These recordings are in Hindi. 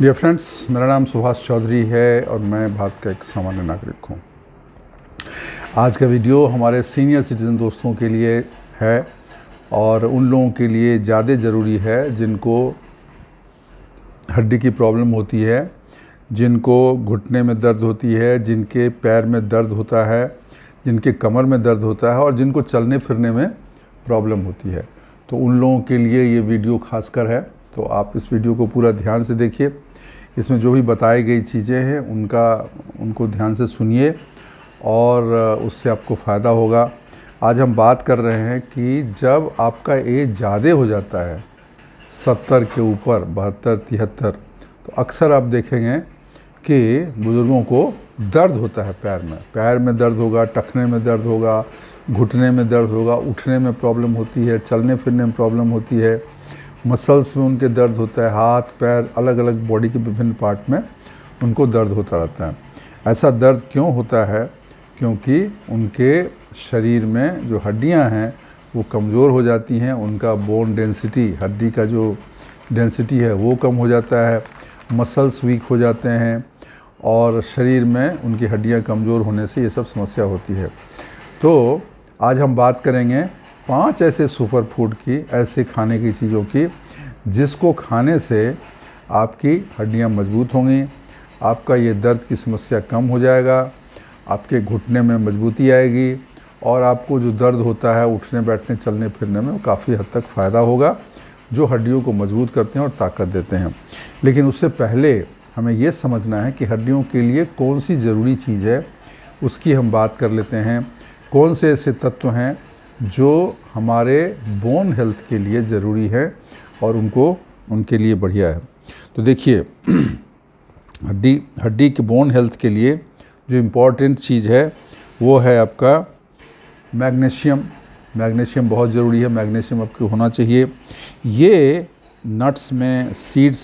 डियर फ्रेंड्स, मेरा नाम सुभाष चौधरी है और मैं भारत का एक सामान्य नागरिक हूँ। आज का वीडियो हमारे सीनियर सिटीज़न दोस्तों के लिए है और उन लोगों के लिए ज़्यादा ज़रूरी है जिनको हड्डी की प्रॉब्लम होती है, जिनको घुटने में दर्द होती है, जिनके पैर में दर्द होता है, जिनके कमर में दर्द होता है और जिनको चलने फिरने में प्रॉब्लम होती है। तो उन लोगों के लिए ये वीडियो खासकर है। तो आप इस वीडियो को पूरा ध्यान से देखिए। इसमें जो भी बताई गई चीज़ें हैं उनको ध्यान से सुनिए और उससे आपको फ़ायदा होगा। आज हम बात कर रहे हैं कि जब आपका एज ज़्यादा हो जाता है 70 के ऊपर, 72, 73, तो अक्सर आप देखेंगे कि बुज़ुर्गों को दर्द होता है पैर में दर्द होगा, टखने में दर्द होगा, घुटने में दर्द होगा, उठने में प्रॉब्लम होती है, चलने फिरने में प्रॉब्लम होती है, मसल्स में उनके दर्द होता है, हाथ पैर अलग अलग बॉडी के विभिन्न पार्ट में उनको दर्द होता रहता है। ऐसा दर्द क्यों होता है? क्योंकि उनके शरीर में जो हड्डियां हैं वो कमज़ोर हो जाती हैं, उनका बोन डेंसिटी, हड्डी का जो डेंसिटी है वो कम हो जाता है, मसल्स वीक हो जाते हैं और शरीर में उनकी हड्डियां कमज़ोर होने से ये सब समस्या होती है। तो आज हम बात करेंगे 5 ऐसे सुपर फूड की, ऐसे खाने की चीज़ों की जिसको खाने से आपकी हड्डियां मजबूत होंगी, आपका ये दर्द की समस्या कम हो जाएगा, आपके घुटने में मजबूती आएगी और आपको जो दर्द होता है उठने बैठने चलने फिरने में वो काफ़ी हद तक फ़ायदा होगा, जो हड्डियों को मजबूत करते हैं और ताकत देते हैं। लेकिन उससे पहले हमें ये समझना है कि हड्डियों के लिए कौन सी ज़रूरी चीज़ है, उसकी हम बात कर लेते हैं। कौन से ऐसे तत्व हैं जो हमारे बोन हेल्थ के लिए ज़रूरी है और उनके लिए बढ़िया है। तो देखिए, हड्डी के बोन हेल्थ के लिए जो इम्पॉर्टेंट चीज़ है वो है आपका मैग्नीशियम। मैग्नीशियम बहुत ज़रूरी है, मैग्नीशियम आपको होना चाहिए। ये नट्स में, सीड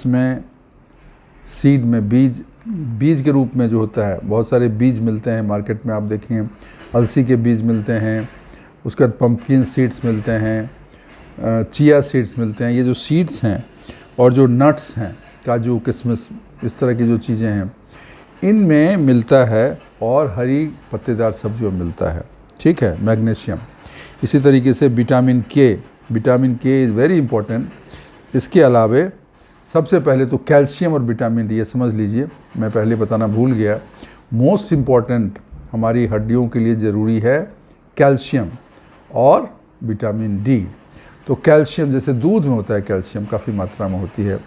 में बीज के रूप में जो होता है, बहुत सारे बीज मिलते हैं मार्केट में, आप देखेंगे अलसी के बीज मिलते हैं, उसके बाद पम्पकिन सीड्स मिलते हैं, चिया सीड्स मिलते हैं। ये जो सीड्स हैं और जो नट्स हैं, काजू किशमिश, इस तरह की जो चीज़ें हैं, इनमें मिलता है और हरी पत्तेदार सब्जियों में मिलता है। ठीक है, मैग्नीशियम। इसी तरीके से विटामिन के इज़ वेरी इंपॉर्टेंट। इसके अलावे सबसे पहले तो कैल्शियम और विटामिन डी, ये समझ लीजिए, मैं पहले बताना भूल गया। मोस्ट इम्पॉर्टेंट हमारी हड्डियों के लिए ज़रूरी है कैल्शियम और विटामिन डी। तो कैल्शियम जैसे दूध में होता है, कैल्शियम काफ़ी मात्रा में होती है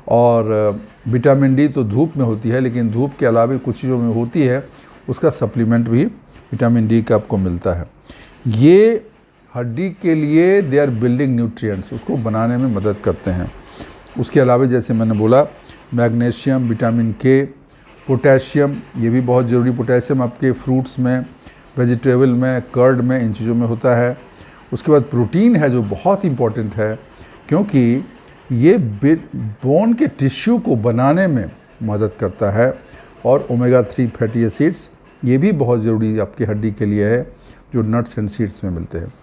और विटामिन डी तो धूप में होती है, लेकिन धूप के अलावा कुछ चीज़ों में होती है, उसका सप्लीमेंट भी विटामिन डी का आपको मिलता है। ये हड्डी के लिए दे आर बिल्डिंग न्यूट्रिएंट्स, उसको बनाने में मदद करते हैं। उसके अलावा जैसे मैंने बोला, मैग्नीशियम, विटामिन के, पोटेशियम, ये भी बहुत ज़रूरी। पोटेशियम आपके फ्रूट्स में, वेजिटेबल में, कर्ड में, इन चीज़ों में होता है। उसके बाद प्रोटीन है जो बहुत इम्पॉर्टेंट है, क्योंकि ये बोन के टिश्यू को बनाने में मदद करता है। और ओमेगा 3 फैटी एसिड्स, ये भी बहुत ज़रूरी आपकी हड्डी के लिए है, जो नट्स एंड सीड्स में मिलते हैं।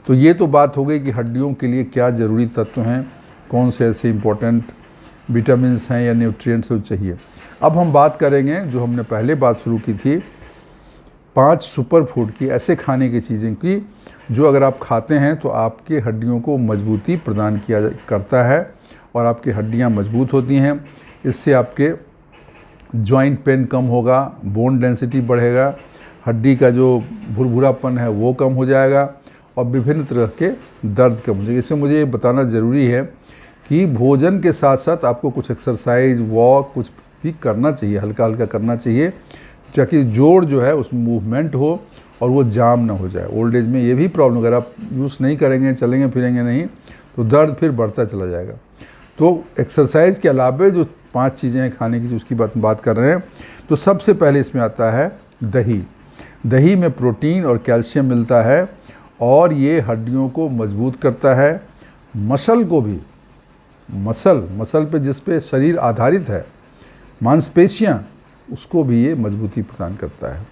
तो ये तो बात हो गई कि हड्डियों के लिए क्या ज़रूरी तत्व हैं, कौन से ऐसे इम्पोर्टेंट विटामिन्स हैं या न्यूट्रिएंट्स चाहिए। अब हम बात करेंगे जो हमने पहले बात शुरू की थी, 5 सुपर फूड की, ऐसे खाने की चीज़ें की जो अगर आप खाते हैं तो आपके हड्डियों को मजबूती प्रदान करता है और आपकी हड्डियां मजबूत होती हैं। इससे आपके जॉइंट पेन कम होगा, बोन डेंसिटी बढ़ेगा, हड्डी का जो भुरभुरापन है वो कम हो जाएगा और विभिन्न तरह के दर्द कम हो जाएगा। इसमें मुझे ये बताना ज़रूरी है कि भोजन के साथ साथ आपको कुछ एक्सरसाइज, वॉक, कुछ भी करना चाहिए, हल्का हल्का करना चाहिए, ताकि जोड़ जो है उसमें मूवमेंट हो और वो जाम ना हो जाए। ओल्ड एज में ये भी प्रॉब्लम, अगर आप यूज़ नहीं करेंगे, चलेंगे फिरेंगे नहीं, तो दर्द फिर बढ़ता चला जाएगा। तो एक्सरसाइज के अलावा जो 5 चीज़ें हैं खाने की, उसकी बात कर रहे हैं। तो सबसे पहले इसमें आता है दही। दही में प्रोटीन और कैल्शियम मिलता है और ये हड्डियों को मजबूत करता है। मसल को भी, मसल पे जिस पे शरीर आधारित है, मांसपेशियाँ, उसको भी ये मजबूती प्रदान करता है।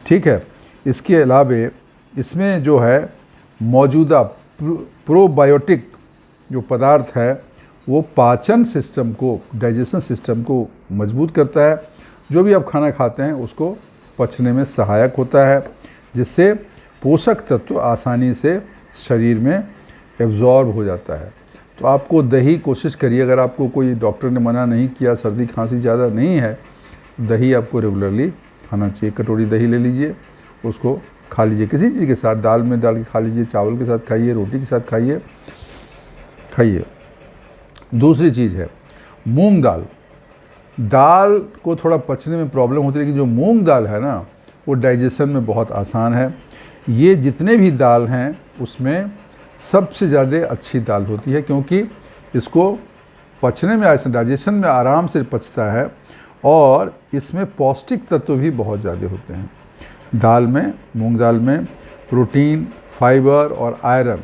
ठीक है, इसके अलावे इसमें जो है मौजूदा प्रोबायोटिक जो पदार्थ है वो पाचन सिस्टम को, डाइजेशन सिस्टम को मजबूत करता है। जो भी आप खाना खाते हैं उसको पचने में सहायक होता है, जिससे पोषक तत्व आसानी से शरीर में एब्जॉर्ब हो जाता है। तो आपको दही कोशिश करिए, अगर आपको कोई डॉक्टर ने मना नहीं किया, सर्दी खांसी ज़्यादा नहीं है, दही आपको रेगुलरली खाना चाहिए। कटोरी दही ले लीजिए, उसको खा लीजिए किसी चीज़ के साथ, दाल में डाल के खा लीजिए, चावल के साथ खाइए, रोटी के साथ खाइए। दूसरी चीज़ है मूंग दाल। दाल को थोड़ा पचने में प्रॉब्लम होती है, लेकिन जो मूंग दाल है ना, वो डाइजेशन में बहुत आसान है। ये जितने भी दाल हैं उसमें सबसे ज़्यादा अच्छी दाल होती है, क्योंकि इसको पचने में, डाइजेशन में आराम से पचता है, और इसमें पौष्टिक तत्व भी बहुत ज़्यादा होते हैं। दाल में, मूंग दाल में प्रोटीन, फाइबर और आयरन।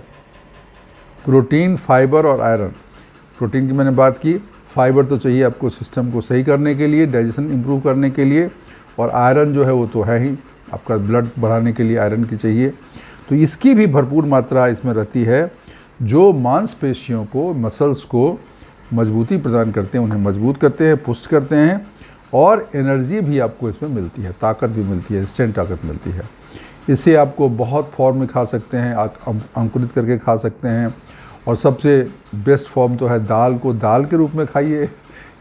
प्रोटीन, फाइबर और आयरन। प्रोटीन की मैंने बात की, फाइबर तो चाहिए आपको सिस्टम को सही करने के लिए, डाइजेशन इम्प्रूव करने के लिए, और आयरन जो है वो तो है ही, आपका ब्लड बढ़ाने के लिए आयरन की चाहिए। तो इसकी भी भरपूर मात्रा इसमें रहती है, जो मांसपेशियों को, मसल्स को मजबूती प्रदान करते हैं, उन्हें मजबूत करते हैं, पुष्ट करते हैं, और एनर्जी भी आपको इसमें मिलती है, ताकत भी मिलती है, इंस्टेंट ताकत मिलती है। इसे आपको बहुत फॉर्म में खा सकते हैं, अंकुरित करके खा सकते हैं, और सबसे बेस्ट फॉर्म तो है दाल को दाल के रूप में खाइए,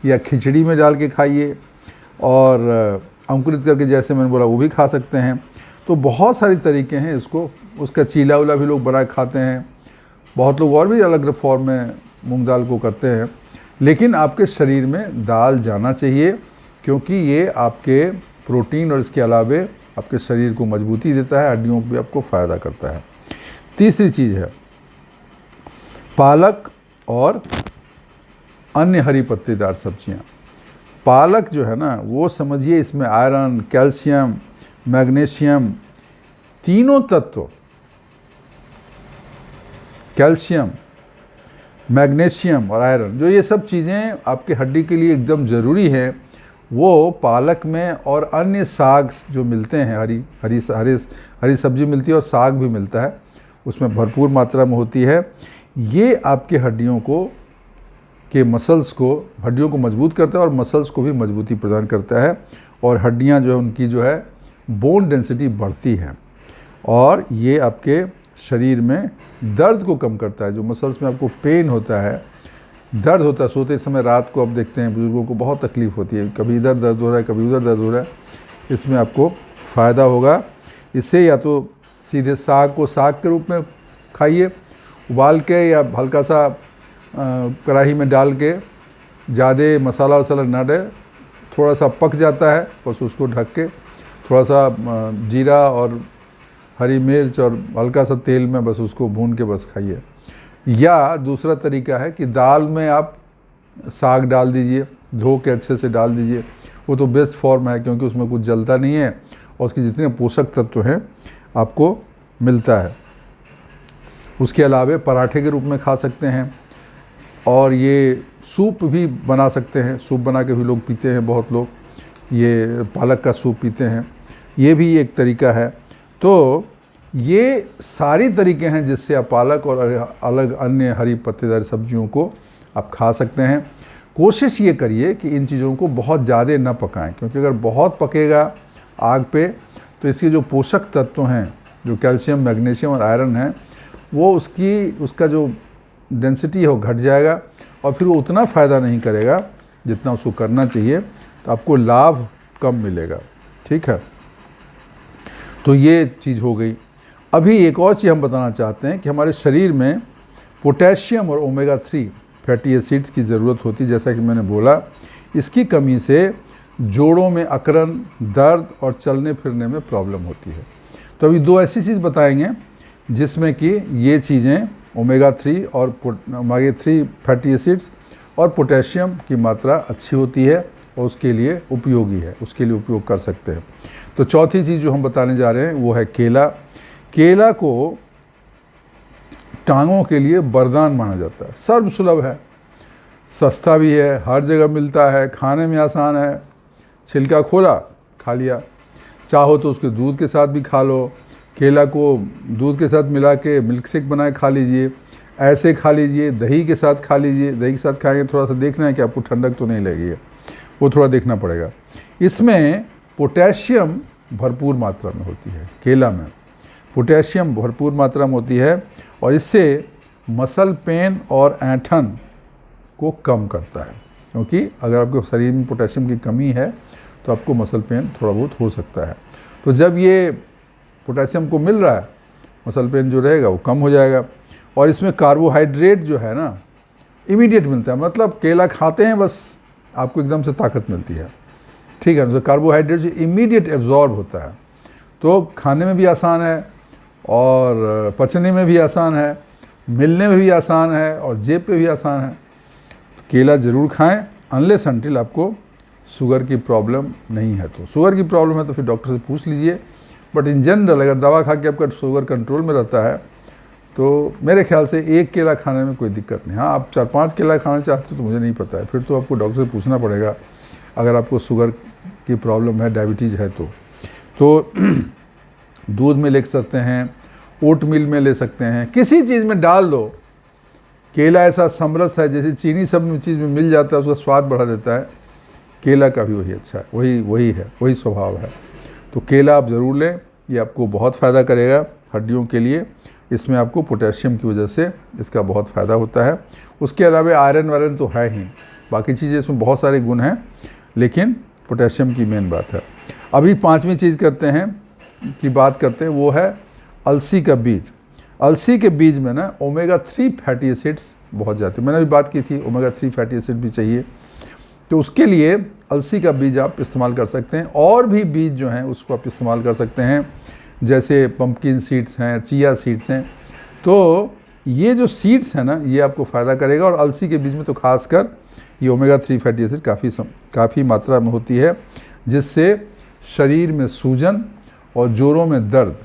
या खिचड़ी में डाल के खाइए, और अंकुरित करके जैसे मैंने बोला वो भी खा सकते हैं। तो बहुत सारी तरीके हैं इसको। उसका चीला उला भी लोग बना के खाते हैं, बहुत लोग और भी अलग अलग फॉर्म में मूंग दाल को करते हैं। लेकिन आपके शरीर में दाल जाना चाहिए, क्योंकि ये आपके प्रोटीन और इसके अलावे आपके शरीर को मजबूती देता है, हड्डियों को भी आपको फ़ायदा करता है। तीसरी चीज़ है पालक और अन्य हरी पत्तेदार सब्जियां। पालक जो है ना, वो समझिए इसमें आयरन, कैल्शियम, मैग्नीशियम, तीनों तत्व, कैल्शियम, मैग्नीशियम और आयरन, जो ये सब चीज़ें आपके हड्डी के लिए एकदम ज़रूरी है, वो पालक में और अन्य साग जो मिलते हैं, हरी सब्जी मिलती है और साग भी मिलता है, उसमें भरपूर मात्रा में होती है। ये आपके हड्डियों के मसल्स को, हड्डियों को मजबूत करता है और मसल्स को भी मजबूती प्रदान करता है, और हड्डियां जो है उनकी जो है बोन डेंसिटी बढ़ती है, और ये आपके शरीर में दर्द को कम करता है। जो मसल्स में आपको पेन होता है, दर्द होता है, सोते समय रात को आप देखते हैं बुजुर्गों को बहुत तकलीफ़ होती है, कभी इधर दर्द हो रहा है, कभी उधर दर्द हो रहा है, इसमें आपको फ़ायदा होगा। इससे या तो सीधे साग को साग के रूप में खाइए, उबाल के, या हल्का सा कढ़ाई में डाल के, ज़्यादा मसाला वसाला ना डे, थोड़ा सा पक जाता है, बस उसको ढक के थोड़ा सा जीरा और हरी मिर्च और हल्का सा तेल में बस उसको भून के बस खाइए। या दूसरा तरीका है कि दाल में आप साग डाल दीजिए, धो के अच्छे से डाल दीजिए, वो तो बेस्ट फॉर्म है, क्योंकि उसमें कुछ जलता नहीं है और उसके जितने पोषक तत्व हैं आपको मिलता है। उसके अलावा पराठे के रूप में खा सकते हैं, और ये सूप भी बना सकते हैं, सूप बना के भी लोग पीते हैं, बहुत लोग ये पालक का सूप पीते हैं, ये भी एक तरीका है। तो ये सारी तरीके हैं जिससे आप पालक और अलग अन्य हरी पत्तेदार सब्जियों को आप खा सकते हैं। कोशिश ये करिए कि इन चीज़ों को बहुत ज़्यादा न पकाएं, क्योंकि अगर बहुत पकेगा आग पे तो इसके जो पोषक तत्व हैं, जो कैल्शियम, मैग्नीशियम और आयरन है, वो उसका जो डेंसिटी है वो घट जाएगा, और फिर वो उतना फ़ायदा नहीं करेगा जितना उसको करना चाहिए, तो आपको लाभ कम मिलेगा। ठीक है, तो ये चीज़ हो गई। अभी एक और चीज़ हम बताना चाहते हैं कि हमारे शरीर में पोटेशियम और ओमेगा 3 फैटी एसिड्स की ज़रूरत होती है। जैसा कि मैंने बोला, इसकी कमी से जोड़ों में अकड़न, दर्द और चलने फिरने में प्रॉब्लम होती है। तो अभी दो ऐसी चीज़ बताएंगे जिसमें कि ये चीज़ें ओमेगा 3 और ओमेगा 3 फैटी एसिड्स और पोटेशियम की मात्रा अच्छी होती है और उसके लिए उपयोगी है, उसके लिए उपयोग कर सकते हैं। तो चौथी चीज़ जो हम बताने जा रहे हैं वो है केला। केला को टांगों के लिए वरदान माना जाता है, सर्वसुलभ है, सस्ता भी है, हर जगह मिलता है, खाने में आसान है, छिलका खोला खा लिया, चाहो तो उसके दूध के साथ भी खा लो, केला को दूध के साथ मिला के मिल्क शेक बनाए खा लीजिए, ऐसे खा लीजिए, दही के साथ खा लीजिए। दही के साथ खाएंगे थोड़ा सा देखना है कि आपको ठंडक तो नहीं लगी है, वो थोड़ा देखना पड़ेगा। इसमें पोटेशियम भरपूर मात्रा में होती है, केला में पोटेशियम भरपूर मात्रा में होती है और इससे मसल पेन और ऐंठन को कम करता है, क्योंकि अगर आपके शरीर में पोटेशियम की कमी है तो आपको मसल पेन थोड़ा बहुत हो सकता है। तो जब ये पोटेशियम को मिल रहा है, मसल पेन जो रहेगा वो कम हो जाएगा। और इसमें कार्बोहाइड्रेट जो है ना इमीडिएट मिलता है, मतलब केला खाते हैं बस आपको एकदम से ताकत मिलती है, ठीक है ना। तो कार्बोहाइड्रेट जो इमीडिएट एब्जॉर्ब होता है, तो खाने में भी आसान है और पचने में भी आसान है, मिलने में भी आसान है और जेब पे भी आसान है। केला ज़रूर खाएं अनलेस अनटिल आपको शुगर की प्रॉब्लम नहीं है। तो शुगर की प्रॉब्लम है तो फिर डॉक्टर से पूछ लीजिए, बट इन जनरल अगर दवा खा के आपका शुगर कंट्रोल में रहता है तो मेरे ख्याल से एक केला खाने में कोई दिक्कत नहीं। हाँ, आप 4-5 केला खाना चाहते हो तो मुझे नहीं पता है, फिर तो आपको डॉक्टर से पूछना पड़ेगा अगर आपको शुगर की प्रॉब्लम है, डायबिटीज़ है तो दूध में ले सकते हैं, ओट मिल में ले सकते हैं, किसी चीज़ में डाल दो। केला ऐसा समरस है, जैसे चीनी सब चीज़ में मिल जाता है, उसका स्वाद बढ़ा देता है, केला का भी वही अच्छा है, वही स्वभाव है। तो केला आप ज़रूर लें, ये आपको बहुत फ़ायदा करेगा हड्डियों के लिए। इसमें आपको पोटेशियम की वजह से इसका बहुत फ़ायदा होता है। उसके अलावा आयरन वायरन तो है ही, बाकी चीज़ें इसमें बहुत सारे गुण हैं, लेकिन पोटेशियम की मेन बात है। अभी 5वीं चीज़ की बात करते हैं, वो है अलसी का बीज। अलसी के बीज में ना ओमेगा 3 फैटी एसिड्स बहुत जाते हैं। मैंने अभी बात की थी ओमेगा 3 फैटी एसिड भी चाहिए, तो उसके लिए अलसी का बीज आप इस्तेमाल कर सकते हैं। और भी बीज जो हैं उसको आप इस्तेमाल कर सकते हैं, जैसे पंपकिन सीड्स हैं, चिया सीड्स हैं। तो ये जो सीड्स हैं ना, ये आपको फ़ायदा करेगा। और अलसी के बीज में तो खासकर ये ओमेगा 3 फैटी एसिड काफ़ी मात्रा में होती है, जिससे शरीर में सूजन और जोड़ों में दर्द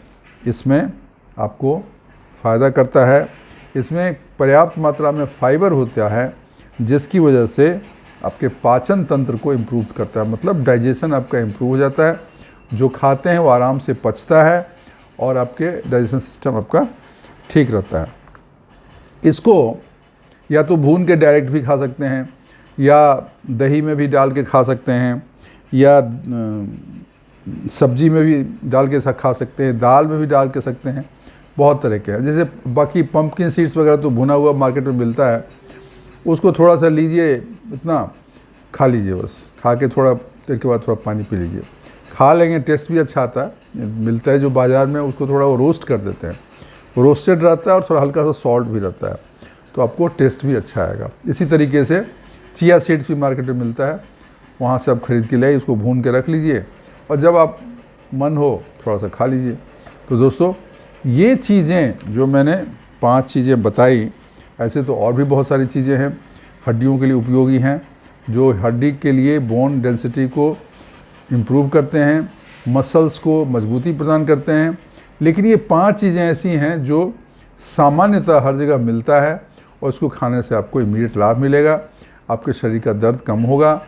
इसमें आपको फ़ायदा करता है। इसमें पर्याप्त मात्रा में फाइबर होता है, जिसकी वजह से आपके पाचन तंत्र को इम्प्रूव करता है, मतलब डाइजेशन आपका इम्प्रूव हो जाता है। जो खाते हैं वो आराम से पचता है और आपके डाइजेशन सिस्टम आपका ठीक रहता है। इसको या तो भून के डायरेक्ट भी खा सकते हैं, या दही में भी डाल के खा सकते हैं, या सब्जी में भी डाल के खा सकते हैं, दाल में भी डाल के सकते हैं, बहुत तरह के हैं। जैसे बाकी पंपकिन सीड्स वगैरह तो भुना हुआ मार्केट में मिलता है, उसको थोड़ा सा लीजिए, इतना खा लीजिए, बस खा के थोड़ा देर के बाद थोड़ा पानी पी लीजिए, खा लेंगे, टेस्ट भी अच्छा आता है। मिलता है जो बाज़ार में, उसको थोड़ा वो रोस्ट कर देते हैं, वो रोस्टेड रहता है और थोड़ा हल्का सा सॉल्ट भी रहता है, तो आपको टेस्ट भी अच्छा आएगा। इसी तरीके से चिया सीड्स भी मार्केट में मिलता है, वहाँ से आप ख़रीद के लाइए, उसको भून के रख लीजिए और जब आप मन हो थोड़ा सा खा लीजिए। तो दोस्तों, ये चीज़ें जो मैंने 5 चीज़ें बताई, ऐसे तो और भी बहुत सारी चीज़ें हैं हड्डियों के लिए उपयोगी हैं, जो हड्डी के लिए बोन डेंसिटी को इम्प्रूव करते हैं, मसल्स को मजबूती प्रदान करते हैं। लेकिन ये 5 चीज़ें ऐसी हैं जो सामान्यतः हर जगह मिलता है और इसको खाने से आपको इमीडिएट लाभ मिलेगा। आपके शरीर का दर्द कम होगा,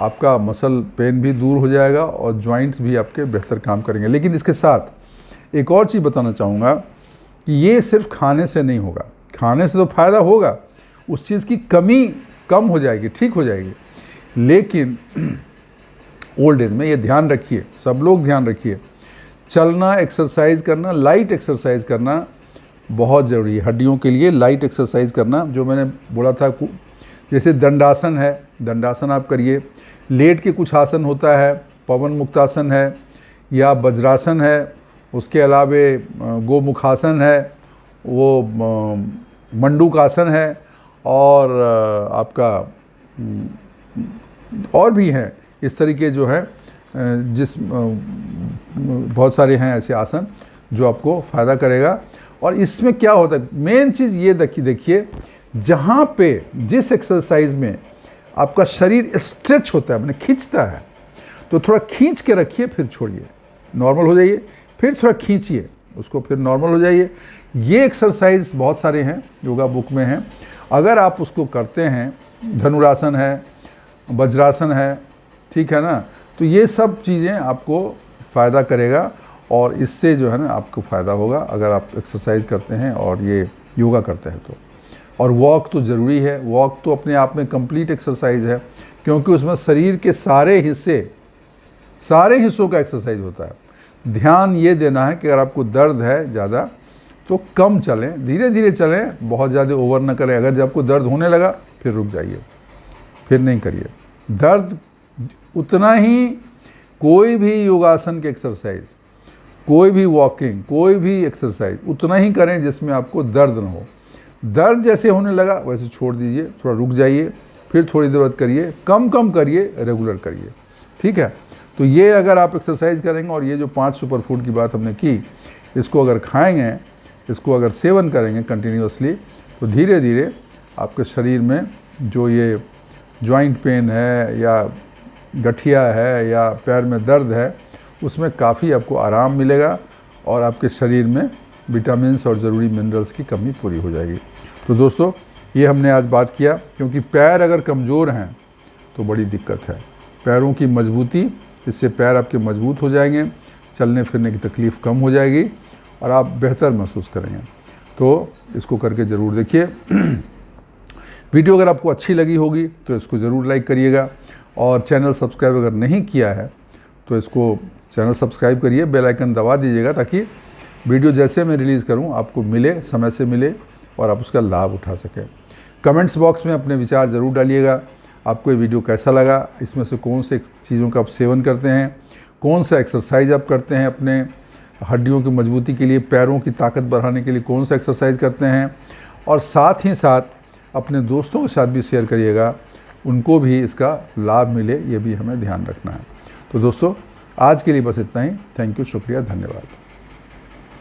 आपका मसल पेन भी दूर हो जाएगा और जॉइंट्स भी आपके बेहतर काम करेंगे। लेकिन इसके साथ एक और चीज़ बताना चाहूँगा कि ये सिर्फ खाने से नहीं होगा। खाने से तो फ़ायदा होगा, उस चीज़ की कमी कम हो जाएगी, ठीक हो जाएगी, लेकिन ओल्ड एज में ये ध्यान रखिए, सब लोग ध्यान रखिए, चलना, एक्सरसाइज करना, लाइट एक्सरसाइज करना बहुत ज़रूरी है हड्डियों के लिए। लाइट एक्सरसाइज करना, जो मैंने बोला था, जैसे दंडासन है, दंडासन आप करिए। लेट के कुछ आसन होता है, पवन मुक्तासन है या वज्रासन है, उसके अलावा गोमुखासन है, वो मंडूकासन है, और आपका और भी हैं इस तरीके जो है, जिस बहुत सारे हैं ऐसे आसन जो आपको फ़ायदा करेगा। और इसमें क्या होता है, मेन चीज़ ये देखिए, जहाँ पे जिस एक्सरसाइज में आपका शरीर स्ट्रेच होता है, मैंने खींचता है, तो थोड़ा खींच के रखिए, फिर छोड़िए, नॉर्मल हो जाइए, फिर थोड़ा खींचिए उसको, फिर नॉर्मल हो जाइए। ये एक्सरसाइज बहुत सारे हैं, योगा बुक में हैं। अगर आप उसको करते हैं, धनुरासन है, वज्रासन है, ठीक है ना, तो ये सब चीज़ें आपको फ़ायदा करेगा और इससे जो है ना आपको फ़ायदा होगा अगर आप एक्सरसाइज करते हैं और ये योगा करते हैं। और वॉक तो ज़रूरी है। वॉक तो अपने आप में कंप्लीट एक्सरसाइज है, क्योंकि उसमें शरीर के सारे हिस्सों का एक्सरसाइज होता है। ध्यान ये देना है कि अगर आपको दर्द है ज़्यादा तो कम चलें, धीरे धीरे चलें, बहुत ज़्यादा ओवर ना करें। अगर जब आपको दर्द होने लगा फिर रुक जाइए, फिर नहीं करिए। दर्द उतना ही, कोई भी योगासन के एक्सरसाइज, कोई भी वॉकिंग, कोई भी एक्सरसाइज उतना ही करें जिसमें आपको दर्द ना हो। दर्द जैसे होने लगा वैसे छोड़ दीजिए, थोड़ा रुक जाइए, फिर थोड़ी देर बाद करिए, कम कम करिए, रेगुलर करिए, ठीक है। तो ये अगर आप एक्सरसाइज करेंगे और ये जो 5 सुपर फूड की बात हमने की, इसको अगर खाएंगे, इसको अगर सेवन करेंगे कंटिन्यूसली, तो धीरे धीरे आपके शरीर में जो ये जॉइंट पेन है या गठिया है या पैर में दर्द है, उसमें काफ़ी आपको आराम मिलेगा और आपके शरीर में विटामिन्स और ज़रूरी मिनरल्स की कमी पूरी हो जाएगी। तो दोस्तों, ये हमने आज बात किया, क्योंकि पैर अगर कमज़ोर हैं तो बड़ी दिक्कत है। पैरों की मजबूती, इससे पैर आपके मजबूत हो जाएंगे, चलने फिरने की तकलीफ़ कम हो जाएगी और आप बेहतर महसूस करेंगे। तो इसको करके ज़रूर देखिए। वीडियो अगर आपको अच्छी लगी होगी तो इसको ज़रूर लाइक करिएगा, और चैनल सब्सक्राइब अगर नहीं किया है तो इसको चैनल सब्सक्राइब करिए, बेल आइकन दबा दीजिएगा, ताकि वीडियो जैसे मैं रिलीज़ करूं आपको मिले, समय से मिले और आप उसका लाभ उठा सकें। कमेंट्स बॉक्स में अपने विचार ज़रूर डालिएगा। आपको ये वीडियो कैसा लगा, इसमें से कौन से चीज़ों का आप सेवन करते हैं, कौन सा एक्सरसाइज आप करते हैं अपने हड्डियों की मजबूती के लिए, पैरों की ताकत बढ़ाने के लिए कौन सा एक्सरसाइज करते हैं, और साथ ही साथ अपने दोस्तों के साथ भी शेयर करिएगा, उनको भी इसका लाभ मिले, ये भी हमें ध्यान रखना है। तो दोस्तों, आज के लिए बस इतना ही। थैंक यू, शुक्रिया, धन्यवाद।